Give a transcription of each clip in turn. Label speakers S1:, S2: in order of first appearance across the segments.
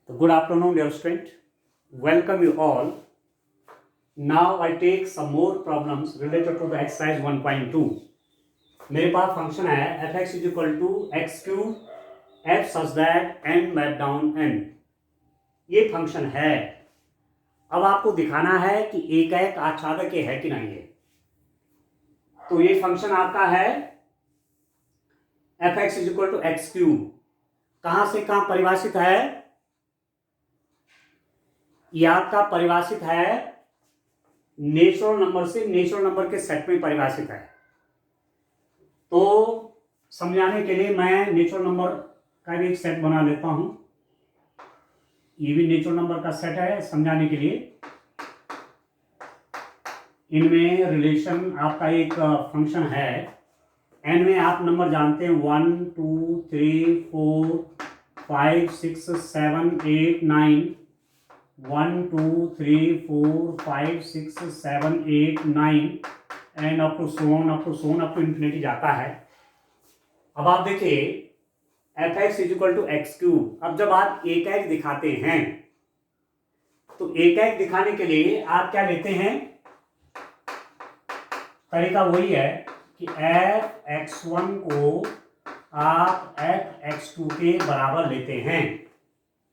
S1: Good afternoon, dear student. Welcome you all. Now I take some more problems related to the exercise 1.2. मेरे पास function है f(x) = x cube f such that n map down n. ये function है. अब आपको दिखाना है कि एक आच्छादक है कि नहीं है. तो ये फंक्शन आपका है f(x) = x क्यूब. कहां से कहां परिभाषित है? ये आपका परिभाषित है नेचुरल नंबर से नेचुरल नंबर के सेट में परिभाषित है. तो समझाने के लिए मैं नेचुरल नंबर का भी एक सेट बना लेता हूं. ये भी नेचुरल नंबर का सेट है. समझाने के लिए इनमें रिलेशन आपका एक फंक्शन है. एन में आप नंबर जानते हैं 1 2 3 4 5 6 7 8 9. 1 2 3 4 5 6 7 8 9 एंड अप टू सोन इंफिनिटी जाता है. अब आप देखिए f(x) = x क्यूब. अब जब आप एक दिखाते हैं तो एक दिखाने के लिए आप क्या लेते हैं? तरीका वही है कि f(x1) को आप f(x2) के बराबर लेते हैं.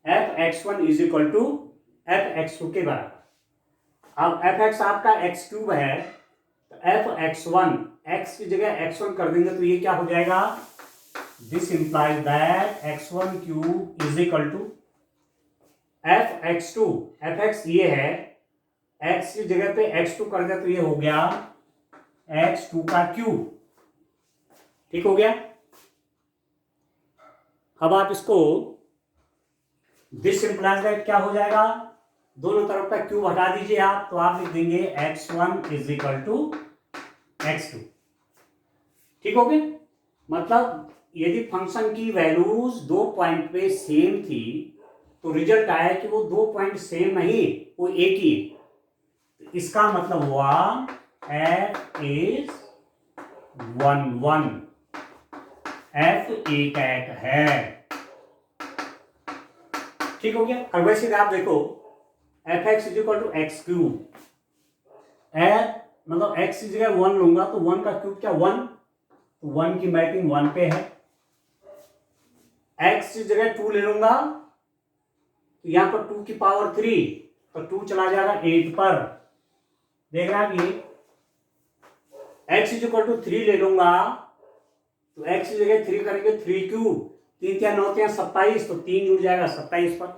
S1: f(x1) = f(x2) के बराबर. अब f(x) आपका x क्यूब है तो f(x1) x की जगह x1 कर देंगे तो ये क्या हो जाएगा? This implies that x1 cube = f(x2). f(x) ये है, x की जगह पे x2 कर दिया तो ये हो गया x2 का क्यूब. ठीक हो गया. अब आप इसको दिस इंप्लाइज दैट क्या हो जाएगा? दोनों तरफ का क्यूब हटा दीजिए आप तो आप लिख देंगे x1 = x2. ठीक हो गया. मतलब यदि फंक्शन की वैल्यूज दो पॉइंट पे सेम थी तो रिजल्ट आया कि वो दो पॉइंट सेम नहीं, वो एक ही. इसका मतलब हुआ f is 1 1. f एक है. ठीक हो गया. और वैसे आप देखो f(x) = x क्यूब. मतलब x की जगह 1 लूंगा तो 1 का क्यूब क्या 1, तो 1 की मैपिंग 1 पे है. x की जगह 2 ले लूंगा तो यहां पर 2 की पावर 3 तो 2 चला जाएगा 8 पर. देख रहे हैं आप ये. x = 3 ले लूंगा तो x की जगह 3 करेंगे 3 क्यूब 3 क्या 9 क्या 27 तो 3 जुड़ जाएगा 27 पर.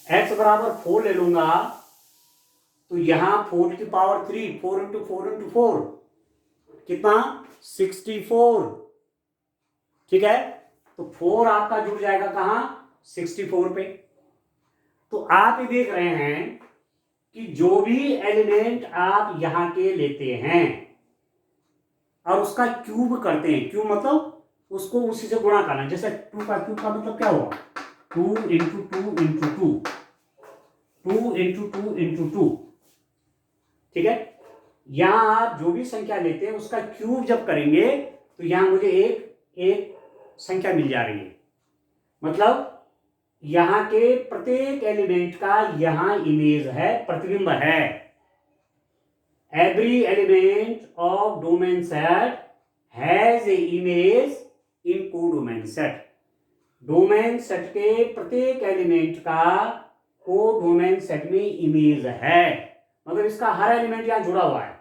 S1: x = 4 ले लूंगा तो यहां 4 की पावर 3 4 × 4 × 4 कितना 64. ठीक है. तो 4 आपका जुड़ जाएगा कहां 64 पे. तो आप ये देख रहे हैं कि जो भी एलिमेंट आप यहां के लेते हैं और उसका क्यूब करते हैं, क्यूब मतलब उसको उसी से गुणा करना. जैसे 2 का क्यूब का मतलब क्या हुआ 2 × 2 × 2 2 × 2 × 2. ठीक है. यहां आप जो भी संख्या लेते हैं उसका क्यूब जब करेंगे तो यहां मुझे एक संख्या मिल जा रही है. मतलब यहां के प्रत्येक एलिमेंट का यहां इमेज है, प्रतिबिंब है. Every element of domain set has a image in codomain set. Domain set के प्रत्येक एलिमेंट का कोडोमेन सेट में इमेज है. मतलब इसका हर एलिमेंट यहां जुड़ा हुआ है.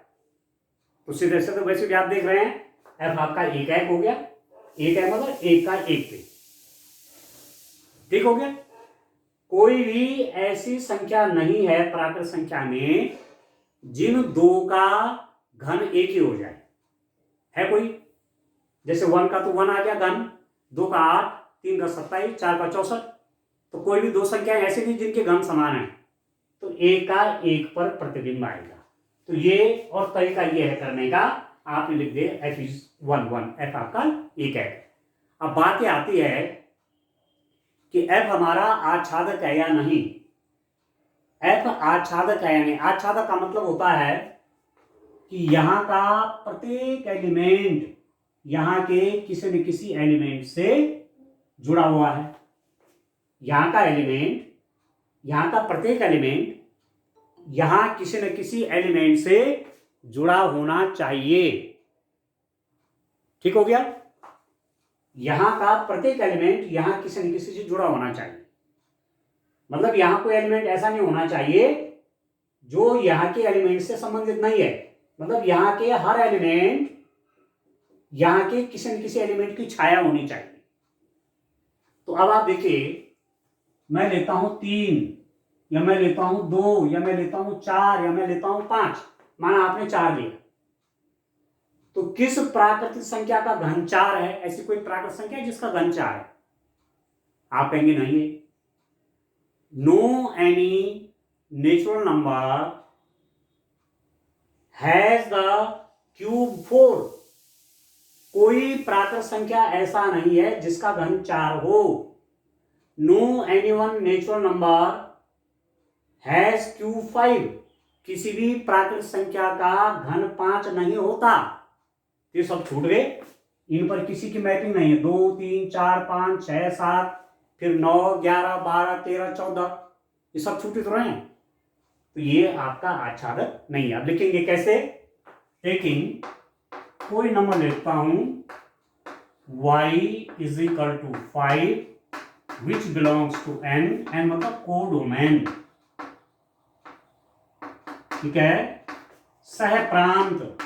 S1: तो सीधे से तो वैसे भी आप देख रहे हैं f आपका एक हो गया. एक है मतलब एक का एक पे. ठीक हो गया. कोई भी ऐसी संख्या नहीं है प्राकृत संख्या में जिन दो का घन एक ही हो जाए. है कोई? जैसे 1 का तो 1 आ गया घन, 2 का 8, 3 का 27, 4 का 64. तो कोई भी दो संख्याएं ऐसी नहीं जिनके घन समान है तो एक का एक पर प्रतिबिंब आएगा. तो ये और तरीका ये है करने का. आप लिख दे f is 1 1. f आपका एक है. अब बात ये आती है कि f हमारा आच्छादक है या नहीं. f आच्छादक है या नहीं. आच्छादक का मतलब होता है कि यहां का प्रत्येक एलिमेंट यहां के किसी न किसी एलिमेंट से जुड़ा हुआ है. यहाँ का एलिमेंट, यहाँ का प्रत्येक एलिमेंट यहाँ किसी न किसी एलिमेंट से जुड़ा होना चाहिए। ठीक हो गया? यहाँ का प्रत्येक एलिमेंट यहाँ किसी न किसी से जुड़ा होना चाहिए। मतलब यहाँ कोई एलिमेंट ऐसा नहीं होना चाहिए जो यहाँ के एलिमेंट से संबंधित नहीं है। मतलब यहाँ के हर एलिमेंट यहाँ के किसी न किसी एलिमेंट की छाया होनी चाहिए। तो अब आप देखिए, मैं लेता हूं 3 या मैं लेता हूं 2 या मैं लेता हूं 4 या मैं लेता हूं 5, माना आपने 4 लिया, तो किस प्राकृतिक संख्या का घन 4 है? ऐसी कोई प्राकृतिक संख्या है जिसका घन 4 है? आप कहेंगे नहीं है। No any natural number has the cube 4। कोई प्राकृतिक संख्या ऐसा नहीं है जिसका घन 4 हो। No any one natural number has cube 5। किसी भी प्राकृतिक संख्या का घन 5 नहीं होता। ये सब छूट गए, इन पर किसी की मैपिंग नहीं है। 2 3 4 5 6 7 फिर 9 11 12 13 14, ये सब छूटे तो रहे हैं। तो ये आपका आच्छादक नहीं है। अब लिखेंगे कैसे? टेकिंग, कोई नंबर लेता हूं y is equal to 5 which belongs to n, n मतलब कोडोमेन। ठीक है? सह प्रांत,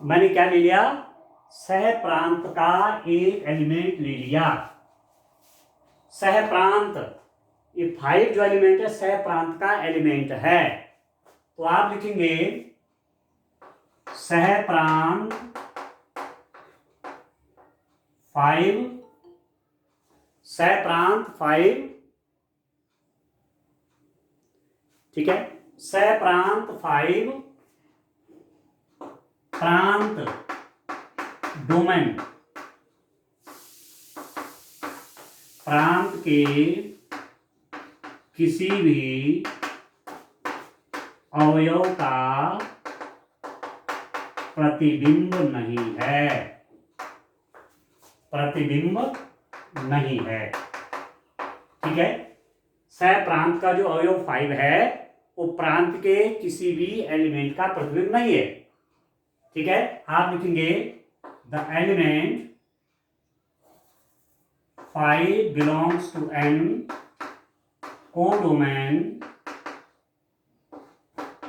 S1: मैंने क्या ले लिया? सह प्रांत का एक एलिमेंट ले लिया। सह प्रांत, ये 5 जो एलिमेंट है सह प्रांत का एलिमेंट है। तो आप लिखेंगे सह प्रांत 5, सह प्रांत 5, ठीक है? सह प्रांत 5 प्रांत डोमेन, प्रांत के किसी भी अवयव का प्रतिबिंब नहीं है। प्रतिबिंब नहीं है। ठीक है? सह प्रांत का जो अवयव 5 है वो प्रांत के किसी भी एलिमेंट का प्रतिबिंब नहीं है। ठीक है? आप लिखेंगे the element 5 belongs to n codomain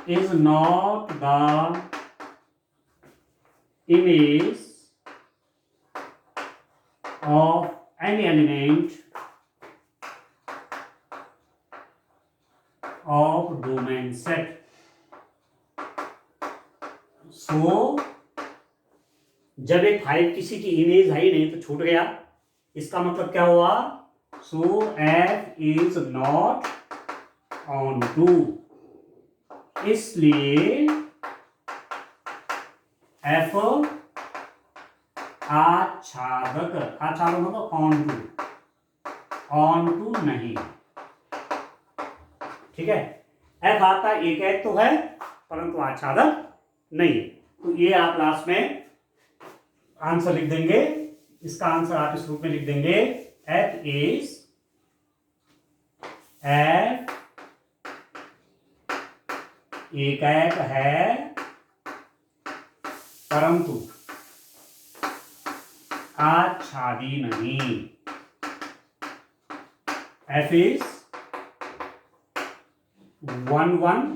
S1: is not the image of any element of domain set. So जब एक 5 किसी की इमेज है ही नहीं तो छूट गया। इसका मतलब क्या हुआ? So f is not onto, इसलिए f आच्छादक, आच्छादक मतलब ऑन टू नहीं। ठीक है? f आपका एक तो है परंतु आच्छादक नहीं है। तो ये आप लास्ट में आंसर लिख देंगे। इसका आंसर आप इस रूप में लिख देंगे, f इज f एक है परंतु आच्छादी नहीं। f is 1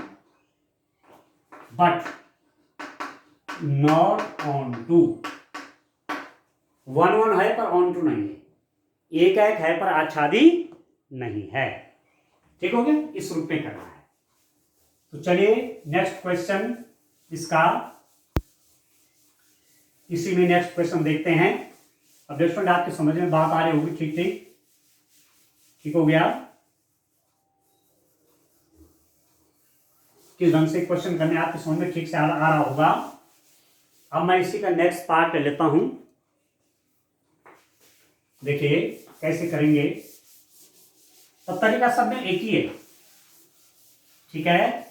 S1: but not onto. 1 है पर ऑन टू नहीं है। एक है पर आच्छादी नहीं है। ठीक हो गया? इस रूप में करना है। तो चलिए नेक्स्ट क्वेश्चन इसका, इसी में नेक्स्ट क्वेश्चन देखते हैं। अब स्टूडेंट आपके समझ में बात आ रही होगी। ठीक हो गया? किस ढंग से क्वेश्चन करने आपके समझ में ठीक से आ रहा होगा। अब मैं इसी का नेक्स्ट पार्ट लेता हूं। देखिए कैसे करेंगे। तो तरीका सब में एक ही है। ठीक है?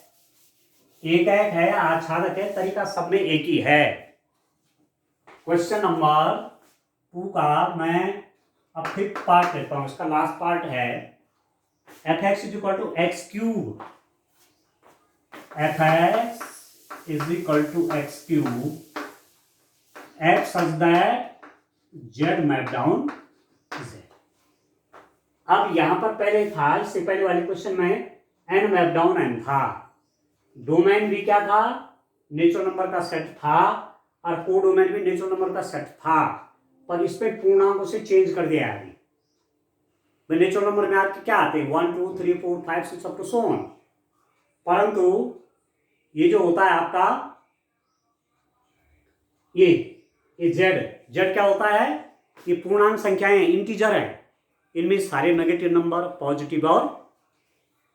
S1: एक है, आच्छादक है, तरीका सब में एक ही है। क्वेश्चन नंबर 2 का मैं अब फिफ्थ पार्ट लेता हूं, इसका लास्ट पार्ट है F X is equal to X cube, F X is equal to X cube F such that Z map down Z. अब यहां पर पहले था, इससे पहले वाले क्वेश्चन में एन मैप डाउन एन था, डोमेन भी क्या था, नेचुरल नंबर का सेट था, और कोडोमेन भी नेचुरल नंबर का सेट था, पर इस पे पूर्णांकों से चेंज कर दिया है अभी। नेचुरल नंबर में आपके क्या आते हैं 1 2 3 4 5 6 अप टू सो ऑन, परंतु ये जो होता है आपका ये जेड क्या होता है, ये पूर्णांक संख्याएं इंटीजर है, इनमें सारे नेगेटिव नंबर पॉजिटिव और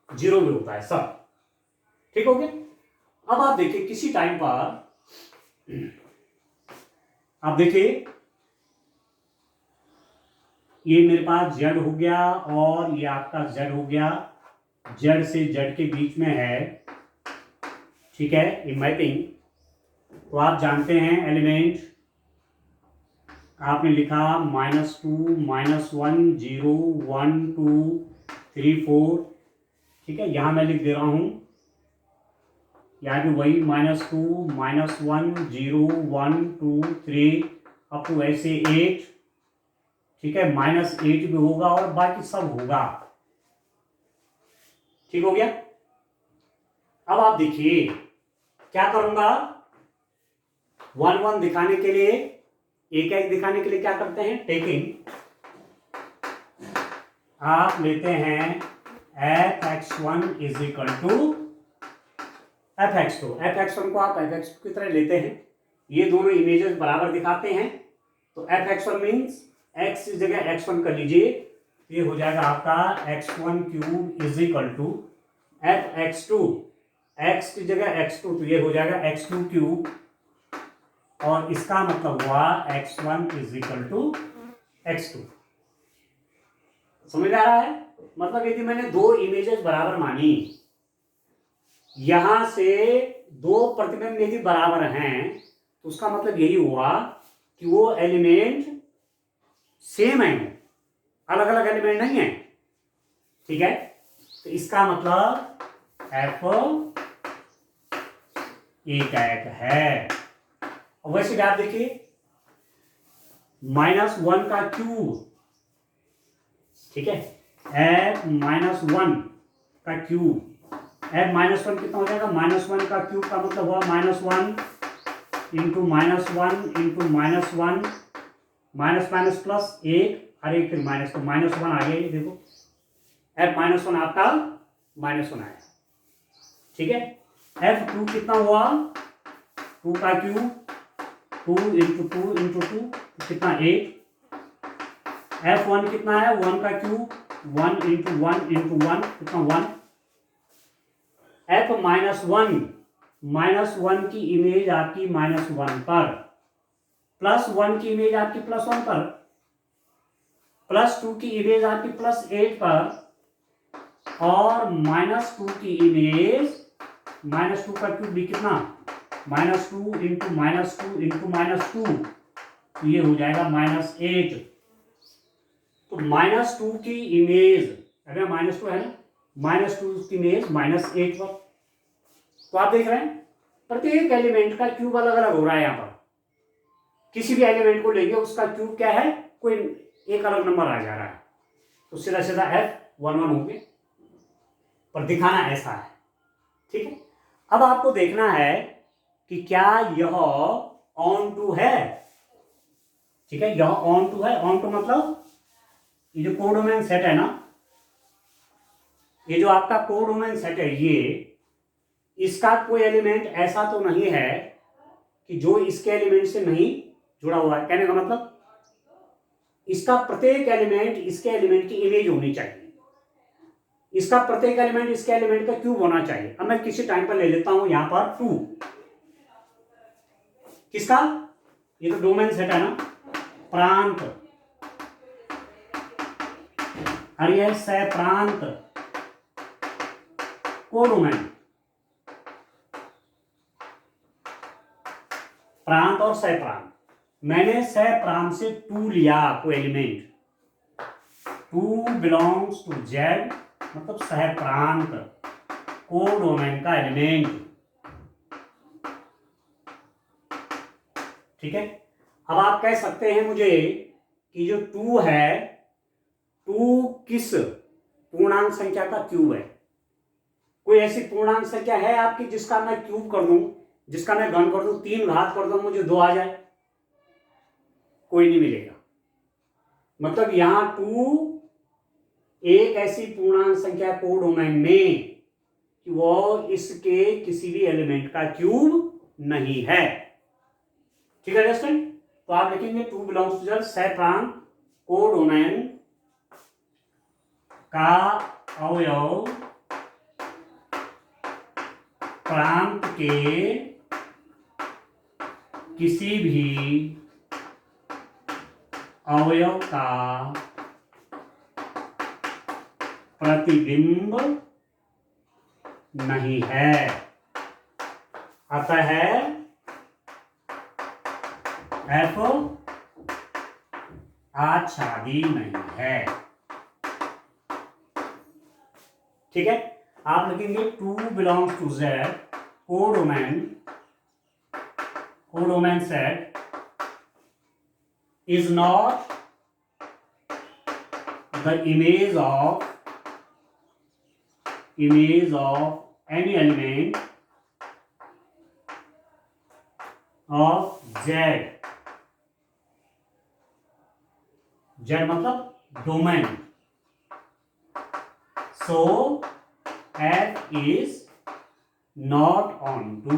S1: जीरो भी होता है सब। ठीक हो गया। अब आप देखिए किसी टाइम पर आप देखिए ये मेरे पास जेड हो गया और ये आपका जेड हो गया, जेड से जेड के बीच में है, ठीक है, ये मैपिंग। तो आप जानते हैं एलिमेंट आपने लिखा -2 -1 0 1 2 3 4, ठीक है, यहां मैं लिख दे रहा हूं, यहाँ भी वही -2 -1 0 1 2 3 अप टू ऐसे 8, ठीक है, -8 भी होगा और बाकी सब होगा। ठीक हो गया। अब आप देखिए क्या करूंगा, 1 1 दिखाने के लिए, एक एक दिखाने के लिए क्या करते हैं, टेकिंग आप लेते हैं f(x1) is equal to f(x2), f(x1) को आप f(x2) की तरह लेते हैं, ये दोनों इमेजेस बराबर दिखाते हैं, तो f(x1) मीन्स x की जगह x1 कर लीजिए, ये हो जाएगा आपका x1 cube is equal to f(x2), x की जगह x2, तो ये हो जाएगा x2 क्यूब, और इसका मतलब हुआ x1 is equal to x2। समझ आ रहा है, मतलब यदि मैंने दो इमेजेस बराबर मानी, यहां से दो प्रतिबिंब यदि बराबर हैं, तो उसका मतलब यही हुआ कि वो एलिमेंट सेम है, अलग अलग एलिमेंट नहीं है, ठीक है। तो इसका मतलब एफ एक है। और वैसे भी आप देखिए -1 का क्यूब, ठीक है, f -1 का क्यूब, f -1 कितना हो जाएगा, -1 का क्यूब का मतलब हुआ -1 into -1 into -1 minus minus plus 1 और एक फिर माइनस, तो -1 आ गया, देखो f -1 आपका -1 आया, ठीक है। f2 कितना हुआ, 2 का क्यूब, 2 इंटू 2 इंटू 2 कितना 8, f1 कितना है, 1 का क्यूब, 1 इंटू 1 इंटू 1 कितना 1, f -1 की इमेज आपकी -1 पर, +1 की इमेज आपकी +1 पर, +2 की इमेज आपकी +8 पर, और -2 की इमेज -2 का क्यूब भी कितना, -2 इंटू -2 इंटू -2, तो ये हो जाएगा -8। तो -2 की इमेज, अगर -2 है ना, -2 की इमेज -8 पर, तो आप देख रहे हैं प्रत्येक एलिमेंट का क्यूब अलग अलग हो रहा है। यहां पर किसी भी एलिमेंट को लेंगे उसका क्यूब क्या है, कोई एक अलग नंबर आ जा रहा है, तो सीधा सीधा f11 हो गया, पर दिखाना ऐसा है, ठीक है। अब आपको देखना है कि क्या यह ऑन टू है, ठीक है, यह ऑन टू है। ऑन टू मतलब ये जो कोडोमेन सेट है ना, ये जो आपका कोडोमेन सेट है, ये इसका कोई एलिमेंट ऐसा तो नहीं है कि जो इसके एलिमेंट से नहीं जुड़ा हुआ है। कहने का मतलब इसका प्रत्येक एलिमेंट इसके एलिमेंट की इमेज होनी चाहिए, इसका प्रत्येक एलिमेंट इसके एलिमेंट का क्यूब होना चाहिए। अब मैं किसी टाइम पर ले लेता हूं यहां पर 2, किसका, ये तो डोमेन सेट है ना, प्रांत, और यह सह-प्रांत कोडोमेन, प्रांत और सह प्रांत। मैंने सह प्रांत से 2 लिया कोई element, two belongs to Z मतलब सह प्रांत कोडोमेन का एलिमेंट। ठीक है, अब आप कह सकते हैं मुझे कि जो टू है, टू किस पूर्णांक संख्या का क्यूब है? कोई ऐसी पूर्णांक संख्या है आपकी जिसका मैं क्यूब कर दूं, जिसका मैं घन कर दूं, 3 घात कर दूं, मुझे 2 आ जाए? कोई नहीं मिलेगा। मतलब यहां टू एक ऐसी पूर्णांक संख्या कोडोमेन में कि वो इसके किसी भी एलिमेंट का क्यूब नहीं है। ठीक है स्टूडेंट, तो आप लिखेंगे टू बिलोंग्स टू सह प्रांत कोडोमेन का अवयव प्रांत के किसी भी अवयव का प्रतिबिंब नहीं है, अतः एफ आच्छादी नहीं है। ठीक है, आप लिखेंगे two belongs to Z codomain set is not the image of any element of Z। Z मतलब domain. So F is not on to।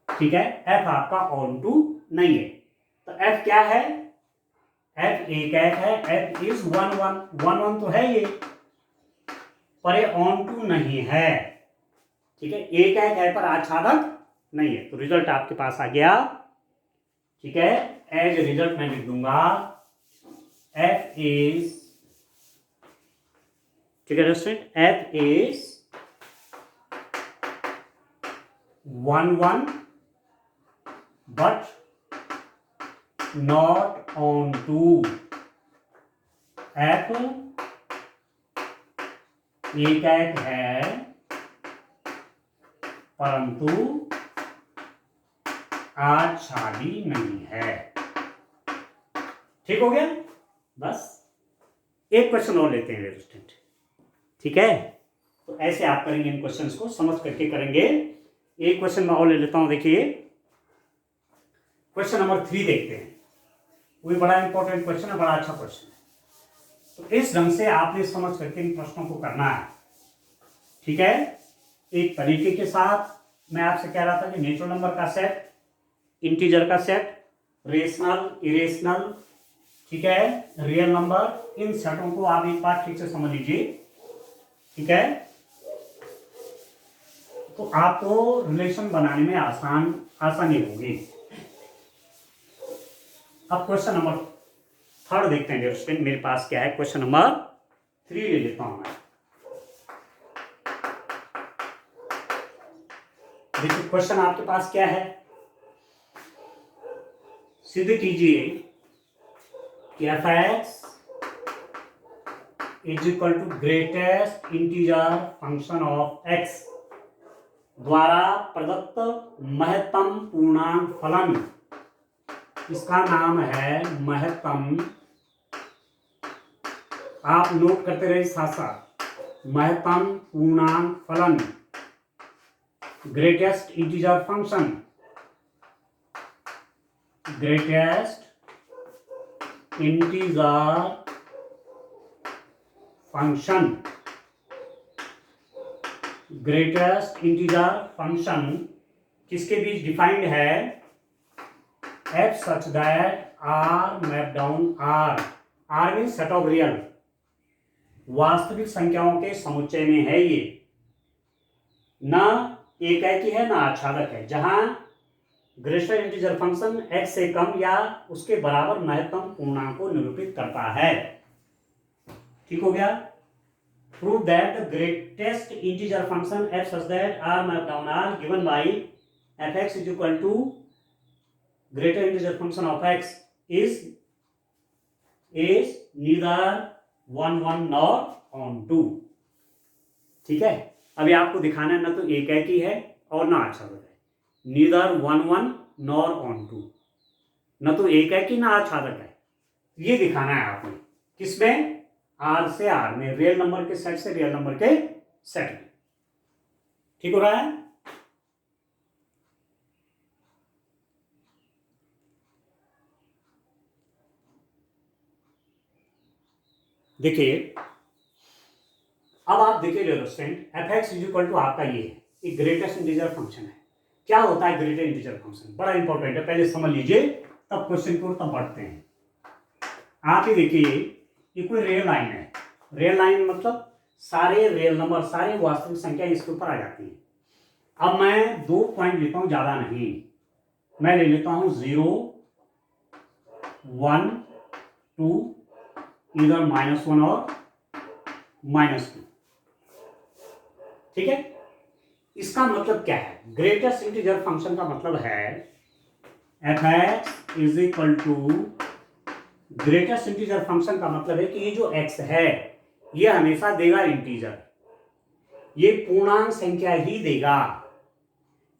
S1: ठीक है, F आपका on to नहीं है, तो F क्या है? F एक है, F is 1 1 1 1 तो है ये, पर ये ऑन टू नहीं है। ठीक है, एक है पर आच्छादक नहीं है, तो रिजल्ट आपके पास आ गया। ठीक है, एज रिजल्ट मैं लिख दूंगा F is, ठीक है student, F is 1 1 but not on to। F एक है परंतु आच्छादी नहीं है। ठीक हो गया, बस एक क्वेश्चन और लेते हैं स्टूडेंट। ठीक है, तो ऐसे आप करेंगे, इन क्वेश्चंस को समझ करके करेंगे। एक क्वेश्चन मैं और ले लेता हूं, देखिए क्वेश्चन नंबर 3 देखते हैं। वो भी बड़ा इंपॉर्टेंट क्वेश्चन है, बड़ा अच्छा क्वेश्चन है। तो इस ढंग से आपने समझ करके इन प्रश्नों को करना है। ठीक है, एक तरीके के साथ मैं आपसे कह रहा था कि नेचुरल नंबर का सेट, इंटीजर का सेट, रेशनल, इरेशनल, ठीक है, रियल नंबर, इन सेटों को आप एक बार ठीक से समझ लीजिए। ठीक है, तो आपको रिलेशन बनाने में आसानी होगी। अब क्वेश्चन नंबर 3 देखते हैं स्टूडेंट, मेरे पास क्या है। क्वेश्चन नंबर 3 ले लेता हूं मैं। देखिए क्वेश्चन आपके पास क्या है, सिद्ध कीजिए कि f(x) is equal to greatest integer function of x द्वारा प्रदत्त महत्तम पूर्णांक फलन, इसका नाम है महत्तम, आप नोट करते रहिए साथ साथ, महत्तम पूर्णांक फलन, greatest integer function, greatest integer function, greatest integer function किसके बीच डिफाइंड है? f such that r map down r, r means set of real, वास्तविक संख्याओं के समुच्चय में है ये, ना एकाकी है ना आच्छादक है, जहां ग्रेटेस्ट इंटीजर फंक्शन x से कम या उसके बराबर महत्तम पूर्णांक को निरूपित करता है। ठीक हो गया, prove that the greatest integer function f such that r map down r given by f(x) is equal to greater integer function of x is is neither 1 1 nor on 2। ठीक है, अभी आपको दिखाना है ना तो एकाकी है और ना आच्छादक है, नीदर 1 1 नॉर ऑन 2, न तो एकाकी ना आच्छादक है, ये दिखाना है आपने। किसमें? आर से आर में, रियल नंबर के सेट से रियल नंबर के सेट में। ठीक हो रहा है? देखिए, अब आप देखिए dear student, F X is equal to आपका ये है, एक ग्रेटेस्ट इंटीजर फंक्शन है। क्या होता है ग्रेटेस्ट इंटीजर फंक्शन? बड़ा इंपॉर्टेंट है, पहले समझ लीजिए तब क्वेश्चन को तब बढ़ते हैं। आप ही देखिए, ये कोई रियल लाइन है। रियल लाइन मतलब सारे रियल नंबर, सारे वास्तविक संख्या इसके ऊपर आ जाती है। अब मैं 2 पॉइंट लेता हूं, ज्यादा नहीं, मैं ले लेता हूं 0 1 2, इधर -1 और -2। ठीक है, इसका मतलब क्या है? ग्रेटेस्ट इंटीजर फंक्शन का मतलब है F X is equal to, greatest integer function का मतलब है कि ये जो x है ये हमेशा देगा इंटीजर, ये पूर्णांक संख्या ही देगा,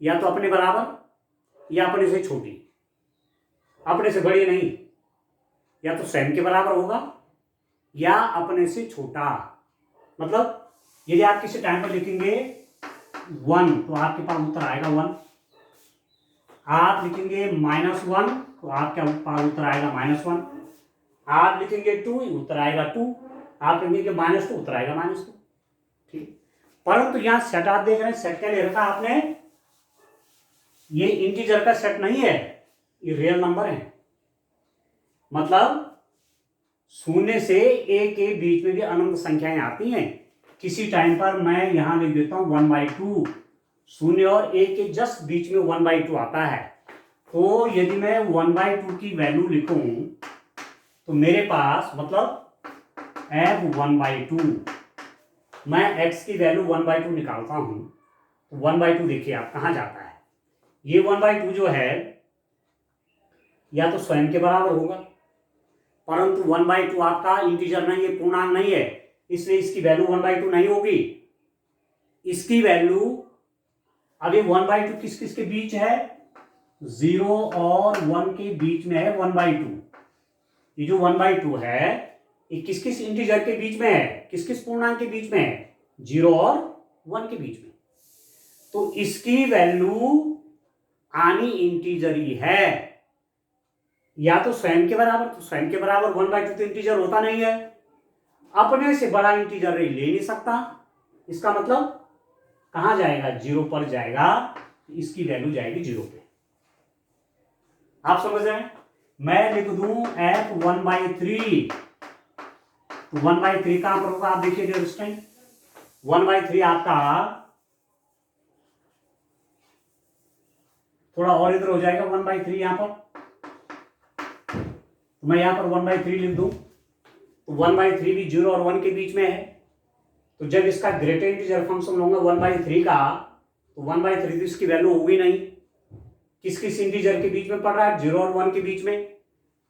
S1: या तो अपने बराबर या अपने से छोटी, अपने से बड़ी नहीं, या तो स्वयं के बराबर होगा या अपने से छोटा। मतलब यदि आप किसी टाइम पर लिखेंगे 1 तो आपके पास उत्तर आएगा 1, आप लिखेंगे -1 तो आपके पास उत्तर आएगा -1, आप लिखेंगे 2 उत्तर आएगा 2, आप लिखेंगे -2 उत्तर आएगा -2। ठीक, परंतु यहां सेट आप देख रहे हैं, सेट क्या ले रखा आपने? ये इंटीजर का सेट नहीं है, ये रियल नंबर है। मतलब 0 से 1 के बीच में भी अनंत संख्याएं आती हैं। किसी टाइम पर मैं यहां लिख देता हूं 1/2, 0 और 1 के जस्ट बीच में 1/2 आता है। तो यदि मैं 1/2 की वैल्यू लिखूं तो मेरे पास मतलब f 1/2, मैं x की वैल्यू 1/2 निकालता हूं तो 1/2 देखिए आप कहां जाता है। ये 1/2 जो है या तो स्वयं के बराबर होगा, परंतु 1/2 आपका इंटीजर नहीं है, पूर्णांक नहीं है, इसलिए इसकी वैल्यू 1/2 नहीं होगी। इसकी वैल्यू अभी 1/2 किस किस के बीच है? 0 और 1 के बीच में है 1/2। ये जो 1/2 है ये किस किस इंटीजर के बीच में है, किस किस पूर्णांक के बीच में है? 0 और 1 के बीच में। तो इसकी वैल्यू आनी इंटीजर ही है, या तो स्वयं के बराबर, तो स्वयं के बराबर 1/2 तो इंटीजर होता नहीं है, अपने से बड़ा इंटीजर ले नहीं सकता, इसका मतलब कहां जाएगा? 0 पर जाएगा, इसकी वैल्यू जाएगी 0 पे। आप समझ रहे हैं? मैं लिख दूं f 1/3, तो 1/3 कहां पर होगा? आप देखिए डियर स्टूडेंट, 1/3 आपका थोड़ा और इधर हो जाएगा 1/3 यहां पर, तो मैं यहां पर 1/3 लिख दूं तो 1/3 भी 0 और 1 के बीच में है। तो जब इसका ग्रेटर इंटीजर फंक्शन लूंगा 1/3 का, तो 1/3 तो इसकी वैल्यू होगी नहीं। किस किस इंटीजर के बीच में पड़ रहा है? 0 और 1 के बीच में,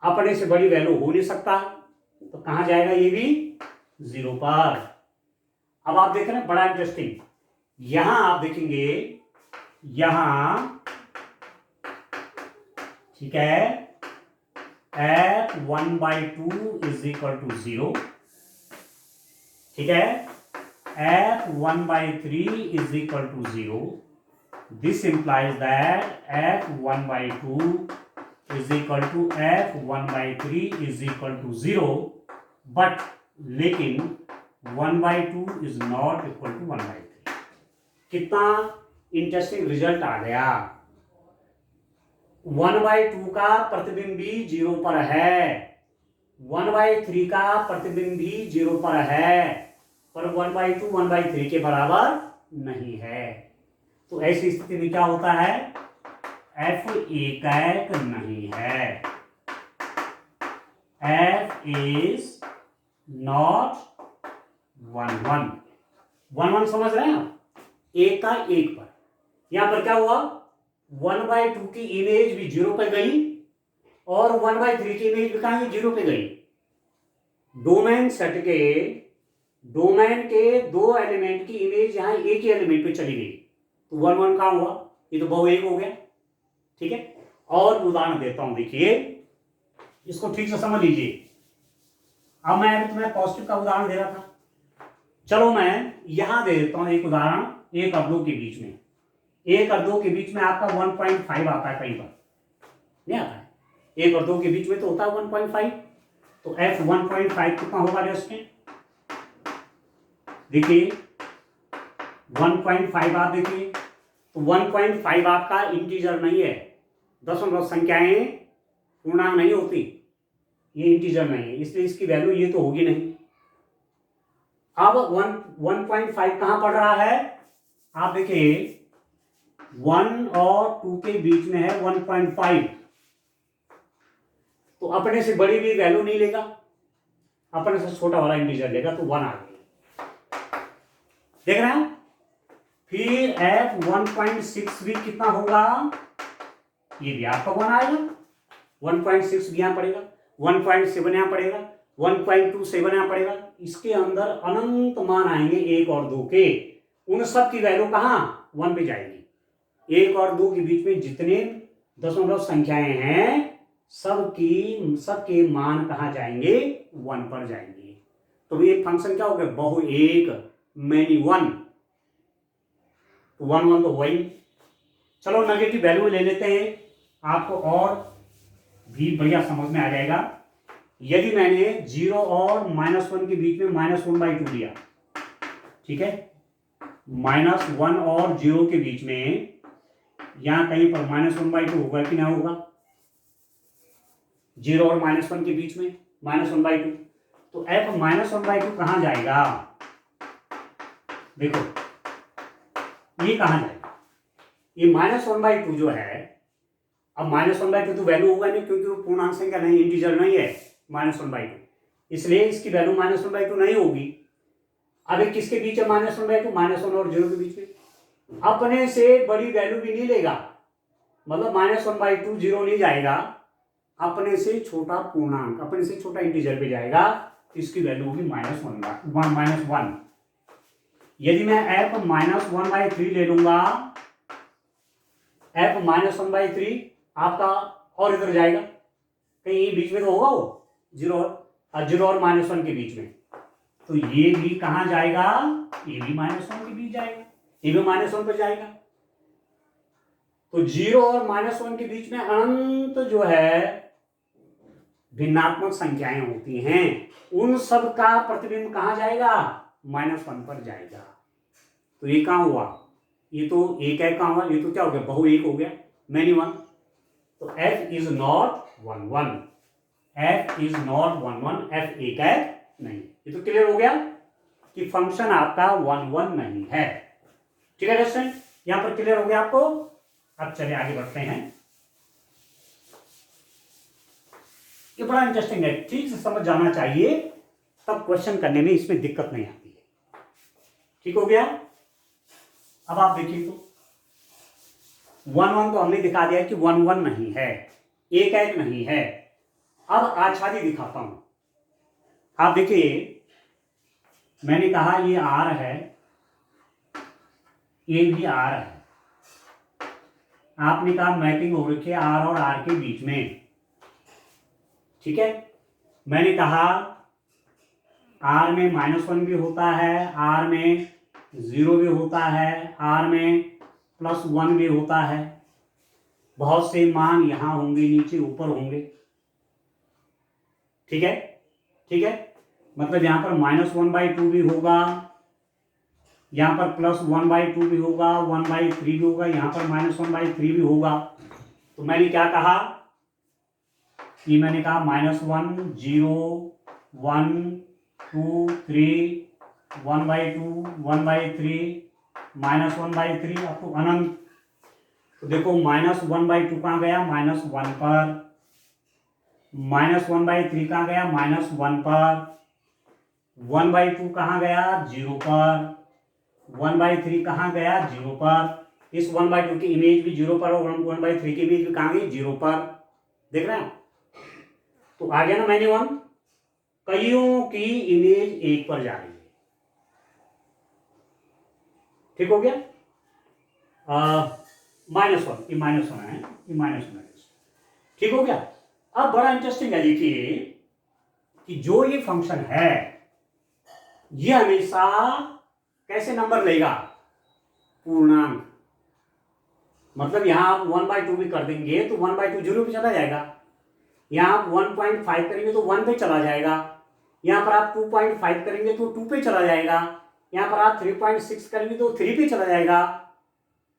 S1: अपने से बड़ी वैल्यू हो नहीं सकता, तो कहां जाएगा? ये भी 0 पर। अब आप देख रहे हैं बड़ा इंटरेस्टिंग, यहां आप देखेंगे, यहां ठीक है f 1/2 इज इक्वल टू 0, ठीक है, f 1/3 is equal to 0। This implies that f 1/2 is equal to f 1/3 is equal to 0, but लेकिन 1/2 इज नॉट इक्वल टू 1/3। कितना इंटरेस्टिंग रिजल्ट आ गया। 1/2 का प्रतिबिंब भी 0 पर है, 1/3 का प्रतिबिंब भी 0 पर है, पर 1/2 1/3 के बराबर नहीं है। तो ऐसी स्थिति में क्या होता है? f एकाक नहीं है, f इज नॉट 1 1। 1 1 समझ रहे हैं आप? एक का एक पर, यहां पर क्या हुआ? 1/2 की इमेज भी 0 पे गई और 1/3 की इमेज भी कहां गई? 0 पे गई। डोमेन सेट के डोमेन के दो एलिमेंट की इमेज यहाँ एक ही एलिमेंट पे चली गई तो 1 1 कहाँ हुआ, ये तो बहु एक हो गया। ठीक है, और उदाहरण देता हूं, देखिए इसको ठीक से समझ लीजिए। अब मैं अभी तुम्हें पॉजिटिव का उदाहरण दे रहा था, चलो मैं यहां दे देता हूं एक उदाहरण। 1 और 2 के बीच में, 1 और 2 के बीच में आपका 1.5 आता है, कहीं पर नहीं आता है। 1 और 2 के बीच में तो होता है 1.5, तो f 1.5 कितना होगा रेस्टेंट, देखिए 1.5 आप देखिए, तो 1.5 आपका इंटीजर नहीं है, दशमलव संख्याएं पूर्णांक नहीं होती, ये इंटीजर नहीं है, इसलिए इसकी वैल्यू ये तो होगी नहीं। अब 1.5 कहां पड़ रहा है, आप देखिए 1 और 2 के बीच में है 1.5, तो अपने से बड़ी भी वैल्यू नहीं लेगा, अपने से छोटा वाला इंटीजर लेगा, तो 1 आ गया, देख रहे हैं। फिर f 1.6 भी कितना होगा, ये भी आपका 1 आएगा, 1.6 भी यहां पड़ेगा, 1.7 यहां पड़ेगा, 1.27 यहां पड़ेगा, इसके अंदर अनंत मान आएंगे 1 और 2 के, उन सब की वैल्यू कहां 1 पे जाएगी। 1 और 2 के बीच में जितने दशमलव संख्याएं हैं सबके मान कहां जाएंगे 1 पर जाएंगे। तो ये फंक्शन क्या हो गया, बहु एक, मैनी 1, तो 1 1 तो वही। चलो नेगेटिव वैल्यू ले लेते हैं, आपको और भी बढ़िया समझ में आ जाएगा। यदि मैंने 0 और -1 के बीच में -1/2 लिया, ठीक है, -1 और 0 के बीच में यहां कहीं पर -1/2 होगा कि नहीं होगा, 0 और -1 के बीच में -1/2, तो f -1/2 कहां जाएगा, देखो ये कहां जाएगा, ये -1/2 जो है, अब -1/2 तो वैल्यू होगा नहीं क्योंकि वो पूर्णांक संख्या नहीं, इंटीजर नहीं है -1/2, इसलिए इसकी वैल्यू -1/2 नहीं होगी। अब ये किसके बीच है -1/2, -1 और 0 के बीच में, अपने से बड़ी वैल्यू भी नहीं लेगा, मतलब -1/2 0 नहीं जाएगा, अपने से छोटा पूर्णांक, अपने से छोटा इंटीजर पे जाएगा, इसकी वैल्यू होगी -1। यदि मैं f -1/3 ले लूंगा, f -1/3 आपका और इधर जाएगा, कहीं बीच में तो होगा वो 0 और -1 के बीच में, तो ये भी कहां जाएगा, ये भी -1 के बीच जाएगा, ये भी -1 पर जाएगा। तो 0 और -1 के बीच में अनंत जो है भिन्नात्मक संख्याएं होती हैं, उन सब का प्रतिबिंब कहां जाएगा, -1 पर जाएगा। तो ये कहां हुआ, ये तो एक है, कहां हुआ, ये तो क्या हो गया, बहु एक हो गया, मैनी 1, तो f is not 1 1, f is not 1 1, f एक है नहीं। ये तो क्लियर हो गया कि फंक्शन आपका 1 1 नहीं है। ठीक है दोस्तों, यहां पर क्लियर हो गया आपको। अब चलिए आगे बढ़ते हैं, ये बड़ा इंटरेस्टिंग है, ठीक से समझ जाना चाहिए, तब क्वेश्चन करने में इसमें दिक्कत नहीं आती है। ठीक हो गया। अब आप देखिए, तो 1 1 तो हमने दिखा दिया कि 1 1 नहीं है, 1 1 नहीं है। अब आच्छादी दिखाता हूं, आप देखिए, मैंने कहा ये R है, ये भी R है, आपने कहा मैपिंग हो रखी है R और R के बीच में, ठीक है। मैंने कहा R में -1 भी होता है, R में 0 भी होता है, R में +1 भी होता है, बहुत से मान यहां होंगे, नीचे ऊपर होंगे, ठीक है, ठीक है, मतलब यहां पर -1/2 भी होगा, यहां पर +1/2 भी होगा, 1/3 भी होगा, यहां पर -1/3 भी होगा। तो मैंने क्या कहा कि मैंने कहा -1 0 1 2 3 1/2 1/3 -1/3 अप टू अनंत। तो देखो -1/2 कहां गया, -1 पर, -1/3 कहां गया, -1 पर, 1/2 कहां गया, 0 पर, 1/3 कहां गया, 0 पर। इस 1/2 की इमेज भी 0 पर और 1/3 की इमेज भी कहां गई, 0 पर, देख रहे हैं। तो आ गया ना मैंने 1, कईयों की इमेज एक पर जा रही है। ठीक हो गया। -1 ये -1 है, ये -1 है। ठीक हो गया। अब बड़ा इंटरेस्टिंग है, देखिए कि जो ये फंक्शन है ये हमेशा कैसे नंबर लेगा, पूर्णांक। मतलब यहां आप 1/2 भी कर देंगे तो 1/2 0 पे चला जाएगा। यहां आप 1.5 करेंगे तो 1 पे चला जाएगा। यहां पर आप 2.5 करेंगे तो 2 पे चला जाएगा। यहां पर आप 3.6 करेंगे तो 3 पे चला जाएगा।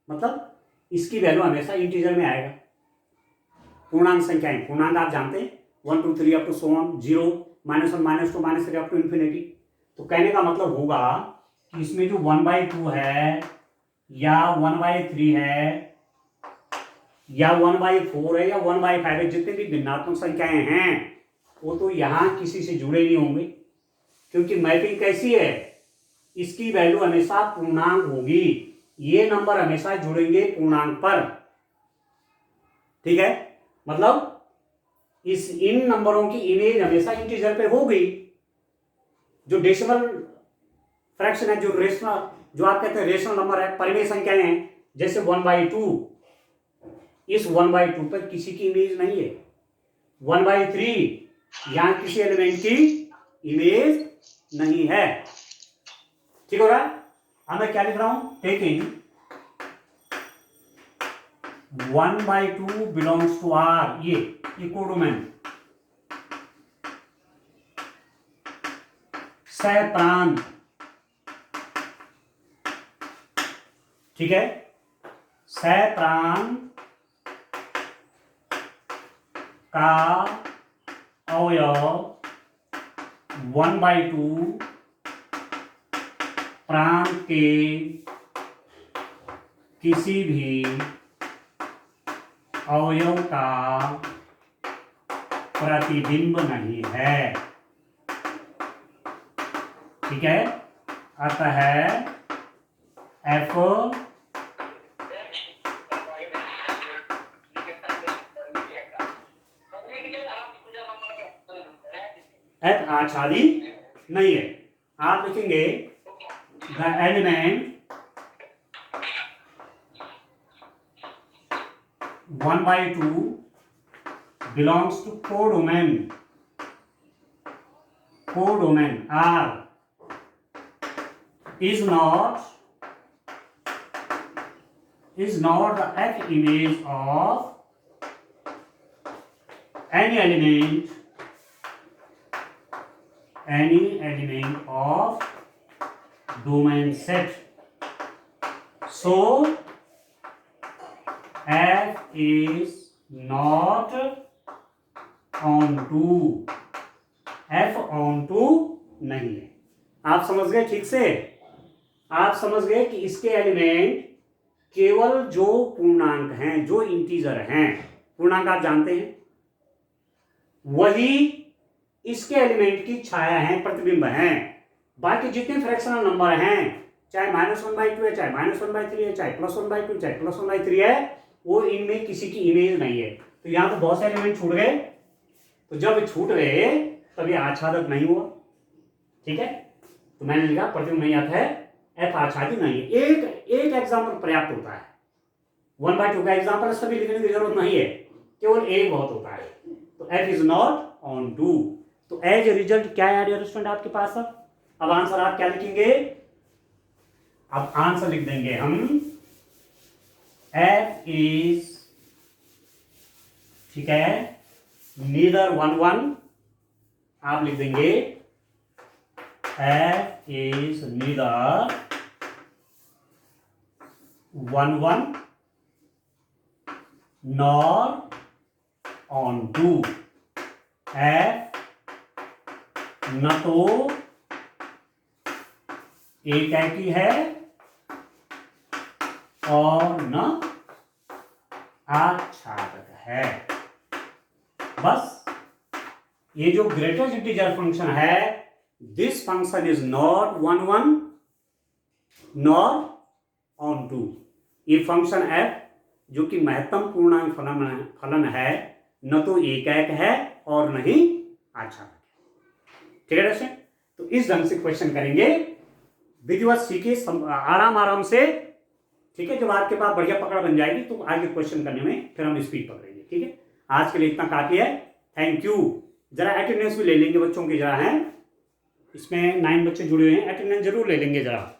S1: मतलब इसकी वैल्यू हमेशा इंटीजर में आएगा। पूर्णांक संख्याएं, पूर्णांक आप जानते हैं 1 2 3 up to so on, 0 -1 -2 -3 up to infinity. तो कहने का मतलब होगा कि इसमें जो 1/2 है या 1/3 है या 1/4 है या 1/5 है, जितने भी भिन्नात्मक संख्याएं हैं वो तो यहां किसी से जुड़े नहीं होंगे, क्योंकि मैपिंग कैसी है, इसकी वैल्यू हमेशा पूर्णांक होगी। ये नंबर हमेशा जुड़ेंगे पूर्णांक पर। ठीक है, मतलब इन नंबरों की इमेज हमेशा इंटीजर पे होगी। जो डेसिमल फ्रैक्शन है, जो रेशनल, जो आप कहते हैं रेशनल नंबर है, परिमेय संख्याएं हैं, जैसे 1/2, इस 1/2 पर किसी की इमेज नहीं है। 1/3 यहां किसी एलिमेंट की इमेज नहीं है। ठीक हो रहा है। अब मैं क्या लिख रहा हूं, टेकिंग 1/2 बिलोंग्स टू आर, ये कोडोमेन सैप्रान। ठीक है, सैप्रान का अवयव 1/2 प्रांत के किसी भी अवयव का प्रतिबिंब नहीं है। ठीक है, अतः एफ आच्छादी नहीं है। आप लिखेंगे the element 1/2 belongs to codomain R is not the F image of any element of domain set. So F is not onto, F onto नहीं है। आप समझ गए ठीक से? आप समझ गए कि इसके एलिमेंट केवल जो पूर्णांक हैं, जो इंटीजर हैं, पूर्णांक आप जानते हैं, वही इसके एलिमेंट की छाया है, प्रतिबिंब हैं। बाकी जितने फ्रैक्शनल नंबर हैं, चाहे -1/2 है, चाहे -1/3 है, चाहे +1/2, चाहे +1/3 है, वो इनमें किसी की इमेज नहीं है। तो यहां तो बहुत से एलिमेंट छूट गए। तो जब छूट गए तब ये आच्छादक नहीं हुआ। ठीक है, तो मैंने लिखा प्रतिबिंब नहीं आता है, एफ आच्छादित नहीं है। एक एग्जाम्पल पर्याप्त होता है। 1/2 का एग्जाम्पल सभी लिखने की जरूरत नहीं है, केवल एक बहुत होता है। तो F is not onto. तो एज ए रिजल्ट क्या है डियर स्टूडेंट आपके पास? अब आंसर आप क्या लिखेंगे? अब आंसर लिख देंगे हम एफ इज, ठीक है, नीदर 1/1। आप लिख देंगे F is neither 1/1 nor onto. F न तो एकाकी है और न आच्छादक है। बस ये जो ग्रेटेस्ट इंटीजर फंक्शन है, this function is not 1/1 nor onto. ये फंक्शन एफ जो कि महत्तम पूर्णांक फलन है, न तो एकाक है और न ही आच्छादक है। ठीक है दोस्तों, तो इस ढंग से क्वेश्चन करेंगे विधिवत सीखे आराम आराम से, ठीक है। जब आपके पास बढ़िया पकड़ बन जाएगी तो आगे क्वेश्चन करने में फिर हम स्पीड पकड़ेंगे, ठीक है। आज के लिए इतना काफी है, थैंक यू। जरा अटेंडेंस भी ले लेंगे बच्चों की, जरा है इसमें 9 बच्चे जुड़े हुए हैं, अटेंडेंस जरूर ले लेंगे जरा।